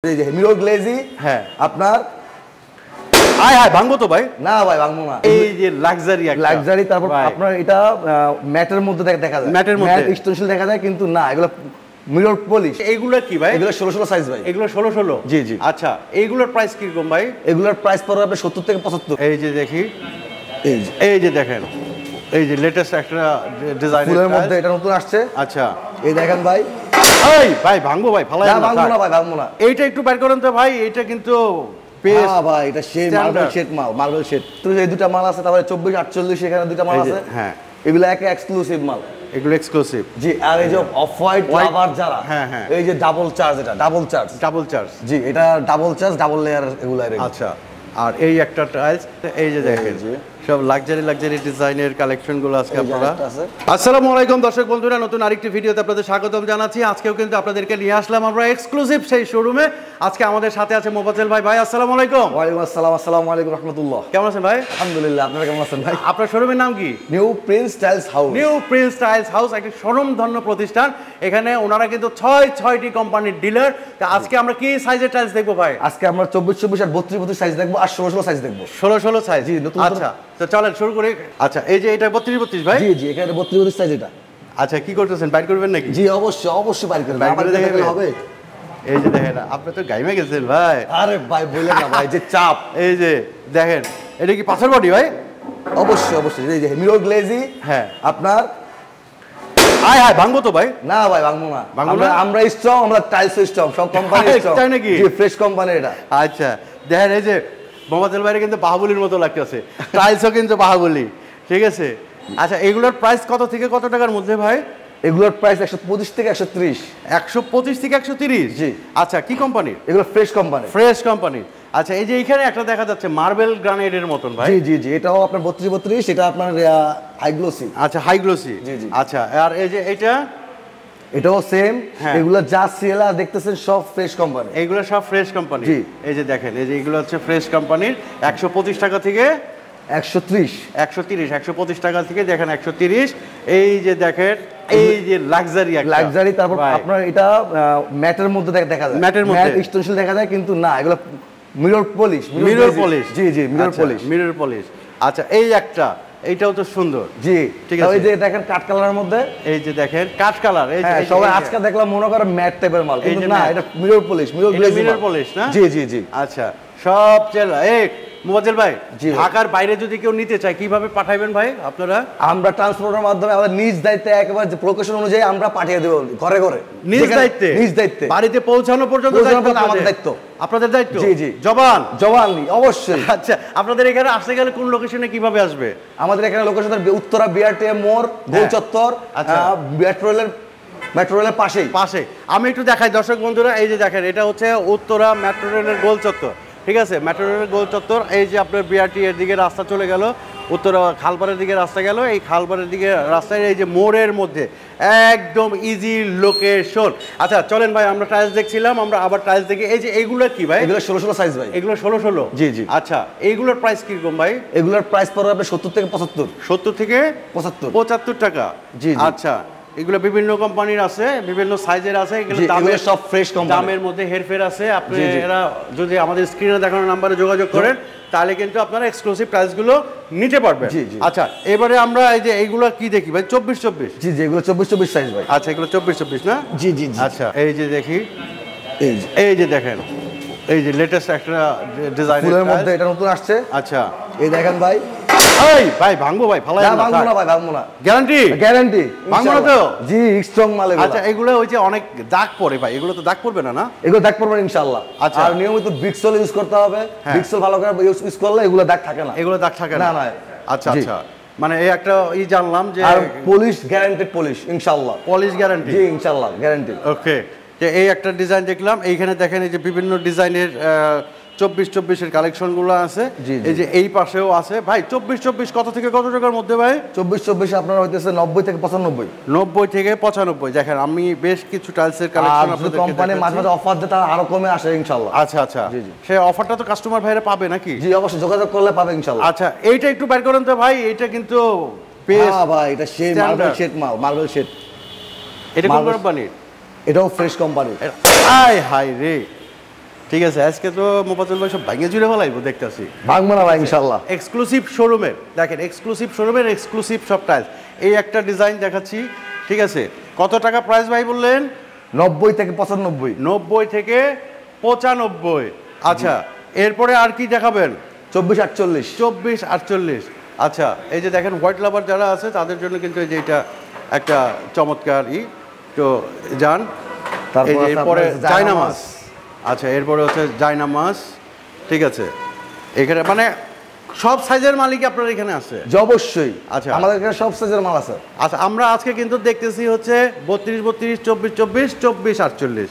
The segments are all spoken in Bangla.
মিরর গ্লেজি হ্যাঁ আপনার আয় হায় ভাঙবো তো ভাই না ভাই ভাঙবো না। এই যে লাক্সারি লাক্সারি তারপর আপনার এটা ম্যাটের মধ্যে দেখা যায়, ম্যাটের মধ্যে ম্যাট স্টোনশিল দেখা যায় কিন্তু না এগুলো মিরর পলিশ। এইগুলো কি ভাই? এগুলো 16 সাইজ ভাই। এগুলো 16 জি জি। আচ্ছা এইগুলোর প্রাইস কি রকম ভাই? এগুলোর প্রাইস পড়বে আপনার 70 থেকে 75। এই যে দেখি, এই যে দেখেন, এই যে লেটেস্ট একটা ডিজাইন ফুলের মধ্যে এটা নতুন আসছে। আচ্ছা এই দেখেন ভাই। এই ভাই ভাঙবো ভাই, ফালাই না ভাঙবো না ভাই, ভাঙবো না। এইটা একটু বের করেন তো ভাই, এটা কিন্তু হ্যাঁ ভাই এটা সেই মার্বেল শেড মাল, মার্বেল শেড। তো এই দুটো মাল আছে, তারপরে 24 48 এখানে দুটো মাল আছে। হ্যাঁ এগুলো একে এক্সক্লুসিভ মাল, এগুলো এক্সক্লুসিভ। জি। আর এই যে অফ হোয়াইট লাভার যারা, হ্যাঁ হ্যাঁ, এই যে ডাবল চার্জ, এটা ডাবল চার্জ, ডাবল চার্জ। জি এটা ডাবল চার্জ, ডাবল লেয়ার এগুলো। আচ্ছা আর এই একটা টাইলস, এই যে দেখেন সব লাক্সারি ডিজাইনের কালেকশনগুলো আজকে আপনারা। আসসালামু আলাইকুম দর্শক বন্ধুরা, নতুন আরেকটি ভিডিওতে আপনাদের স্বাগতম জানাচ্ছি। আজকেও কিন্তু আপনাদেরকে নিয়ে আসলাম আমরা এক্সক্লুসিভ সেই শোরুমে। আজকে আমাদের সাথে আছে মোফাজ্জল ভাই। ভাই আসসালামু আলাইকুম। ওয়ালাইকুম আসসালাম। আসসালামু আলাইকুম রাহমাতুল্লাহ। কেমন আছেন ভাই? আলহামদুলিল্লাহ, আপনারা কেমন আছেন ভাই? আপনার শোরুমের নাম কি? New Prince tiles house. New Prince tiles house একটি স্বনামধন্য প্রতিষ্ঠান। এখানে ওনারা কিন্তু 6টি কোম্পানির ডিলার। তা আজকে আমরা কি সাইজের টাইলস দেখবো ভাই? আজকে আমরা 24 24 আর 32 32 সাইজ দেখবো, আর 16 সাইজ দেখবো। 16 সাইজ, জি নতুন। আচ্ছা তো চলেন শুরু করি। আচ্ছা এই যে এটা 32 32 ভাই? জি জি, এখানে 32 32 সাইজ এটা। আচ্ছা কি করতেছেন, বাইর করবেন নাকি? জি অবশ্যই অবশ্যই বাইর করবেন, বাইর আমার করে দেখলে হবে। এই যে দেখেন, আপনি তো গাইমে গেছেন ভাই। আরে ভাই বলেন না ভাই, যে চাপ। এই যে দেখেন, এটা কি পাথর বডি ভাই? অবশ্যই অবশ্যই। এই যে মিরর গ্লেজি, হ্যাঁ আপনার আয় হায় ভাঙবো তো ভাই? না ভাই ভাঙবো না। ভাঙবো না? আমরা স্ট্রং, আমরা টাইলস স্ট্রং, সব কোম্পানি স্ট্রং। তাই নাকি? জি ফ্রেশ কোম্পানি এটা। আচ্ছা দেখেন, এই যে মোফাজ্জল ভাইয়ের কিন্তু বাহুবলীর মতো লাগতেছে, টাইলসও কিন্তু বাহুবলী, ঠিক আছে। আচ্ছা এগুলোর প্রাইস কত থেকে কত টাকার মধ্যে ভাই? এগুলোর প্রাইস 125 থেকে 130। 125 থেকে 130? জি। আচ্ছা কি কোম্পানি? এগুলো ফ্রেশ কোম্পানি। Fresh company. আচ্ছা এই যে এখানে একটা দেখা যাচ্ছে মার্বেল গ্রানাইটের মতন ভাই। জি জি জি, এটাও আপনার 32 32, এটা আপনার হাই গ্লোসি। আচ্ছা হাই গ্লোসি। জি জি। আচ্ছা আর এই যে এটা এটাও সেম। হ্যাঁ। এগুলো যা সিএলআর দেখতেছেন সব ফ্রেশ কোম্পানি। এইগুলো সব ফ্রেশ কোম্পানি। জি। এই যে দেখেন, এই যে এগুলো হচ্ছে ফ্রেশ কোম্পানির। 125 টাকা থেকে 130 130, 125 টাকা থেকে দেখেন 130। এই যে দেখেন, এই যে লাক্সারি লাক্সারি, তারপর আপনার এটা ম্যাটের মধ্যে দেখা যায়, ম্যাটের মধ্যে ম্যাট স্টোনশিল দেখা যায় কিন্তু না এগুলো মিরর পলিশ। Mirror polish. জি জি মিরর পলিশ, মিরর পলিশ। আচ্ছা এই একটা, এইটাও তো সুন্দর। জি ঠিক আছে। এই যে দেখেন কাট কালারের মধ্যে, এই যে দেখেন কাট কালার। এই যে সবাই আজকে দেখলাম মনে করে ম্যাট টাইপের মাল, কিন্তু না এটা mirror polish, mirror glaze, mirror polish না? জি জি জি। আচ্ছা সব মোফাজ্জল ভাই, ঢাকার বাইরে যদি কেউ নিতে চায় কিভাবে পাঠাইবেন ভাই আপনারা? আমরা ট্রান্সপোর্টের মাধ্যমে আমাদের নিজ দায়িত্বে একেবারে যে লোকেশন অনুযায়ী আমরা পাঠিয়ে দেব ঘরে ঘরে। নিজ দায়িত্বে? নিজ দায়িত্বে, বাড়িতে পৌঁছানো পর্যন্ত আমাদের দায়িত্ব। আপনাদের দায়িত্ব? জি জি। জবান অবশ্যই। আচ্ছা আপনাদের এখানে আসতে গেলে কোন লোকেশনে কিভাবে আসবে? আমাদের এখানে লোকেশন উত্তরা বিআরটিএ মোড়, গোল চত্বর, মেট্রো রেলের পাশে। আমি একটু দেখাই দর্শক বন্ধুরা, এই যে দেখেন এটা হচ্ছে উত্তরা মেট্রো রেলের গোল চত্বর, ঠিক আছে। মেট্রো রেলের গোল চত্বর। এই যে আপনার বিআরটি এর দিকে রাস্তা চলে গেল, উত্তরা খালপাড়ের দিকে রাস্তা গেল, এই খালপাড়ের দিকে রাস্তায় এই যে মোড়ের মধ্যে একদম ইজি লোকেশন। আচ্ছা চলেন ভাই, আমরা টাইলস দেখছিলাম, আমরা আবার টাইলস দেখি। এই যে এগুলো কি ভাই? এগুলো 16 সাইজ ভাই। এগুলো 16? জি জি। আচ্ছা এইগুলোর প্রাইস কিরকম ভাই? এগুলোর প্রাইস পড়বে আপনার 70 থেকে 75। 70 থেকে 75 টাকা। জি। আচ্ছা এগুলো বিভিন্ন কোম্পানির আছে, বিভিন্ন সাইজের আছে, এগুলো সব ফ্রেশ কোম্পানি, দামের মধ্যে হেরফের আছে। আপনারা যদি আমাদের স্ক্রিনে দেখানো নাম্বারে যোগাযোগ করেন তাহলে কিন্তু আপনারা এক্সক্লুসিভ প্রাইসগুলো নিতে পারবেন। আচ্ছা এবারে আমরা এই যে এইগুলো কি দেখি ভাই? 24 24? জি জি, এগুলো 24 24 সাইজ ভাই। আচ্ছা এগুলো 24 24 না? জি জি। আচ্ছা এই যে দেখি, এই যে দেখেন, এই যে লেটেস্ট একটা ডিজাইন ফুলের মধ্যে এটা নতুন আসছে। আচ্ছা এই দেখেন ভাই। এই ভাই ভাঙবো ভাই, ফালাই না। ভাঙবো না ভাই, ভাঙবো না। গ্যারান্টি? গ্যারান্টি। ভাঙবো না তো? জি স্ট্রং মাল এগুলো। আচ্ছা এগুলো ওই যে অনেক দাগ পড়ে ভাই, এগুলো তো দাগ পড়বে না? না এগুলো দাগ পড়বে ইনশাআল্লাহ। আচ্ছা আর নিয়মিত বিক্সল ইউজ করতে হবে। বিক্সল ভালো করে ইউজ করলে এগুলো দাগ থাকে না। এগুলো দাগ থাকে না? না। আচ্ছা আচ্ছা, মানে এই একটা জানলাম যে আর পলিশ গ্যারান্টেড পলিশ ইনশাআল্লাহ। Polish guarantee? জি ইনশাআল্লাহ গ্যারান্টি। ওকে, যে এই একটা ডিজাইন দেখলাম, এইখানে দেখেন এই যে বিভিন্ন ডিজাইনের 24 24 এর কালেকশনগুলো আছে। এই যে এই পাশেও আছে ভাই। 24 24 কত থেকে কত টাকার মধ্যে ভাই? 24 24 আপনার হইতেছে 90 থেকে 95। 90 থেকে 95। দেখেন আমি বেশ কিছু টাইলসের কালেকশন আপনাদেরকে কোম্পানি মাঝে মাঝে অফার দেয়, তার আরো কমে আসে ইনশাআল্লাহ। আচ্ছা আচ্ছা, সেই অফারটা তো কাস্টমার ভাইরা পাবে নাকি? জি অবশ্যই, যোগাযোগ করলে পাবে ইনশাআল্লাহ। আচ্ছা এইটা একটু বের করেন তো ভাই, এটা কিন্তু ভাই এটা সেই মার্বেল শেড মাল, মার্বেল শেড। এটা কোন কোম্পানির? এটাও ফ্রেশ কোম্পানি। আয় হাই রে, ঠিক আছে, আজকে তো মোফাজ্জল ভাই সব ভাঙে জুড়ে ফেলাইবো দেখতেছি। ভাঙবো না ভাই ইনশাল্লাহ। এক্সক্লুসিভ শোরুমের দেখেন, এক্সক্লুসিভ শোরুমের এক্সক্লুসিভ সব টাইলস। এই একটা ডিজাইন দেখাচ্ছি, ঠিক আছে। কত টাকা প্রাইস ভাই বললেন? 90 থেকে 95। 90 থেকে 95। আচ্ছা, এরপরে আর কি দেখাবেন? 24 48। 24 48। আচ্ছা, এই যে দেখেন হোয়াইট লাভার যারা আছে তাদের জন্য কিন্তু এই যে এটা একটা চমৎকার তো যান। তারপর এরপরে জায়নামাজ। আচ্ছা, এরপরে হচ্ছে জায়নামাজ, ঠিক আছে। এখানে মানে সব সাইজের মালিক আপনার এখানে আছে? অবশ্যই। আচ্ছা, আমাদের এখানে সব সাইজের মাল আছে। আচ্ছা, আমরা আজকে কিন্তু দেখতেছি হচ্ছে 32 32, 24 24, 24 48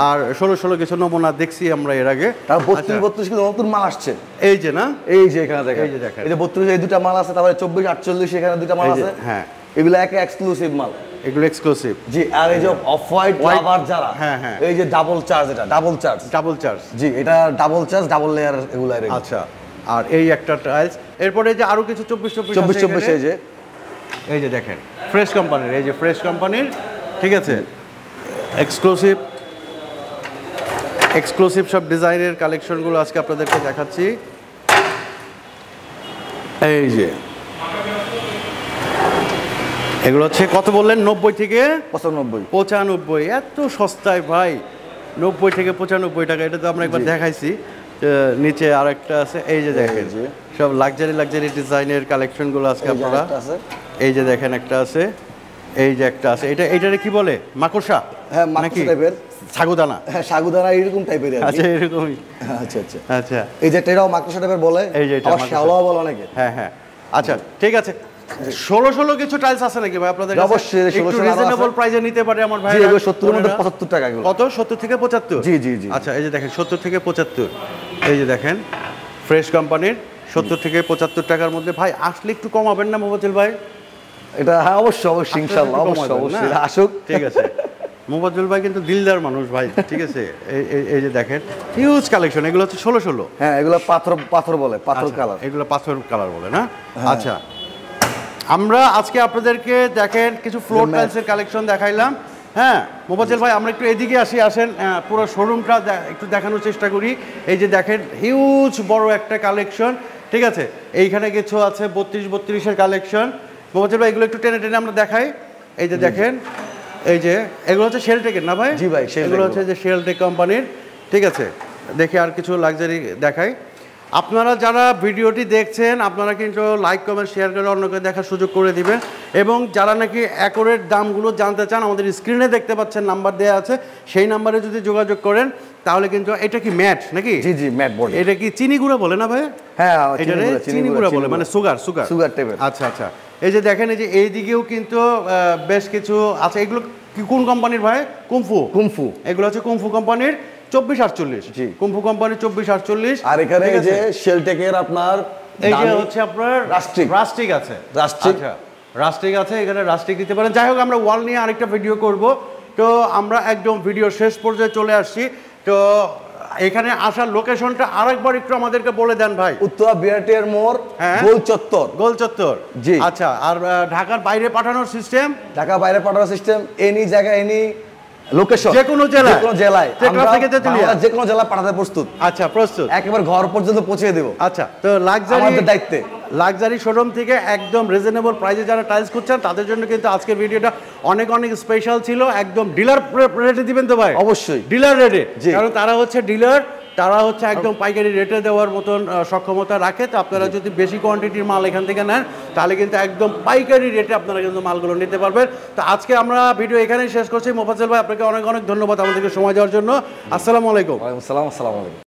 আর 16 16 কিছু নমুনা দেখছি আমরা এর আগে। তার 32 32 কিন্তু নতুন মাল আসছে। এই যে না, এই যে এখানে দেখেন, এই যে দেখেন, এই যে 32 এই দুটো মাল আছে, তারপরে 24 48 এখানে দুটো মাল আছে। হ্যাঁ, এগুলো একটা এক্সক্লুসিভ মাল, এগুলো এক্সক্লুসিভ। জি। আর এই যে অফ হোয়াইট লাভার যারা, হ্যাঁ হ্যাঁ, এই যে ডাবল চার্জ, এটা ডাবল চার্জ, ডাবল চার্জ। জি, এটা ডাবল চার্জ, ডাবল লেয়ার এগুলো। আচ্ছা, আর এই একটা টাইলস। এরপরে যে আরো কিছু 24 24 24 এই যে দেখেন ফ্রেশ কোম্পানির, এই যে ফ্রেশ কোম্পানির, ঠিক আছে। এক্সক্লুসিভ এক্সক্লুসিভ সব ডিজাইনের কালেকশনগুলো আজকে আপনাদেরকে দেখাচ্ছি। এই যে এগুলো হচ্ছে কত বললেন? 90 থেকে 95। এত সস্তায় ভাই, 90 থেকে 95 টাকা। এটা তো আমরা একবার দেখাইছি। নিচে আর একটা আছে, এই যে দেখেন সব লাক্সারি ডিজাইনের কালেকশনগুলো আজকে আপনারা। এই যে দেখেন একটা আছে, এই যে একটা আছে, এইটারে কি বলে? মাকড়সা? হ্যাঁ, মাকড়সা টাইপের, সাগুদানা। হ্যাঁ, সাগুদানা এরকম টাইপের। আচ্ছা, এরকমই। আচ্ছা আচ্ছা আচ্ছা, এই যে এটাও মাকড়সা টাইপের বলে, এই যে এটা শ্যাওলাও বলে অনেকে। হ্যাঁ হ্যাঁ, আচ্ছা ঠিক আছে। 16 16 কিছু টাইলস আছে নাকি ভাই আপনাদের কাছে? অবশ্যই 16 রিজনেবল প্রাইসে নিতে পারে আমার ভাই। জি, এগুলো 70 এর মধ্যে 75 টাকা এগুলো। কত? 70 থেকে 75? জি জি জি। আচ্ছা, এই যে দেখেন 70 থেকে 75। এই যে দেখেন ফ্রেশ কোম্পানির 70 থেকে 75 টাকার মধ্যে। ভাই আসলে একটু কমাবেন না মোফাজ্জল ভাই? এটা হ্যাঁ, অবশ্যই অবশ্যই ইনশাআল্লাহ, অবশ্যই আসুক। ঠিক আছে। মোফাজ্জল ভাই কিন্তু দিলদার মানুষ ভাই, ঠিক আছে। এই যে দেখেন হিউজ কালেকশন। এগুলো হচ্ছে 16 16। হ্যাঁ, এগুলো পাথর বলে, পাথর কালার। এগুলো পাথর কালার বলে না? আচ্ছা, আমরা আজকে আপনাদেরকে দেখেন কিছু ফ্লোর টাইলসের কালেকশন দেখাইলাম। হ্যাঁ মোফাজ্জল ভাই, আমরা একটু এদিকে আসেন, পুরো শোরুমটা একটু দেখানোর চেষ্টা করি। এই যে দেখেন হিউজ বড় একটা কালেকশন, ঠিক আছে। এইখানে কিছু আছে 32 32-এর কালেকশন। মোফাজ্জল ভাই, এগুলো একটু টেনে টেনে আমরা দেখাই। এই যে দেখেন, এই যে এগুলো হচ্ছে শেলটেকের না ভাই? জি ভাই, এগুলো হচ্ছে যে শেলটেক কোম্পানির, ঠিক আছে। দেখি আর কিছু লাক্সারি দেখাই। আপনারা যারা ভিডিওটি দেখছেন, আপনারা কিন্তু লাইক কমেন্ট শেয়ার করে অন্যকে দেখার সুযোগ করে দিবেন। এবং যারা নাকি অ্যাকুরেট দামগুলো জানতে চান, আমাদের স্ক্রিনে দেখতে পাচ্ছেন নাম্বার দেওয়া আছে, সেই নাম্বারে যদি যোগাযোগ করেন তাহলে কিন্তু। এটা কি ম্যাট নাকি? জি জি, ম্যাট বোর্ড। এটা কি চিনি গুঁড়া বলে না ভাই? হ্যাঁ, চিনি গুঁড়া বলে, মানে সুগার টাইপের। আচ্ছা আচ্ছা, এই যে দেখেন, এই যে এইদিকেও কিন্তু বেশ কিছু আছে। এগুলো কি কোন কোম্পানির ভাই? কুমফু। এগুলো হচ্ছে কুমফু কোম্পানির 24 48। জি, কুমফু কোম্পানির 24 48। আর এখানে এই যে শেলটেকের আপনার এই যে হচ্ছে আপনার রাস্টিক আছে। আচ্ছা, রাস্টিক আছে, এখানে রাস্টিক দিতে পারেন। যাই হোক, আমরা ওয়াল নিয়ে আরেকটা ভিডিও করব। তো আমরা একদম ভিডিও শেষ পর্যায়ে চলে আসছি। তো এখানে আসার লোকেশনটা আরেকবার একটু আমাদেরকে বলে দেন ভাই। উত্তরা বিআরটিএর মোড়, গোল চত্বর। জি। আচ্ছা, আর ঢাকার বাইরে পাঠানোর সিস্টেম? ঢাকা বাইরে পাঠানোর সিস্টেম এনি জায়গায়, এনি লোকেশন, যে কোনো জেলায় আমরা যে কোনো জেলায় পাঠাতে প্রস্তুত। আচ্ছা, প্রস্তুত, একেবারে ঘর পর্যন্ত পৌঁছে দেব। আচ্ছা, তো দায়িত্বে লাক্সারি শোরুম থেকে একদম রিজনেবল প্রাইসে যারা টাইলস খুঁজছেন তাদের জন্য কিন্তু আজকের ভিডিওটা অনেক অনেক স্পেশাল ছিল। একদম ডিলার রেটে দিবেন তো ভাই? অবশ্যই ডিলার রেটে, কারণ তারা হচ্ছে ডিলার, তারা হচ্ছে একদম পাইকারি রেটে দেওয়ার মতন সক্ষমতা রাখে। তো আপনারা যদি বেশি কোয়ান্টিটির মাল এখান থেকে নেন তাহলে কিন্তু একদম পাইকারি রেটে আপনারা কিন্তু মালগুলো নিতে পারবেন। তো আজকে আমরা ভিডিও এখানেই শেষ করছি। মোফাজ্জল ভাই, আপনাকে অনেক অনেক ধন্যবাদ আমাদেরকে সময় দেওয়ার জন্য। আসসালামু আলাইকুম। ওয়ালাইকুম আসসালাম।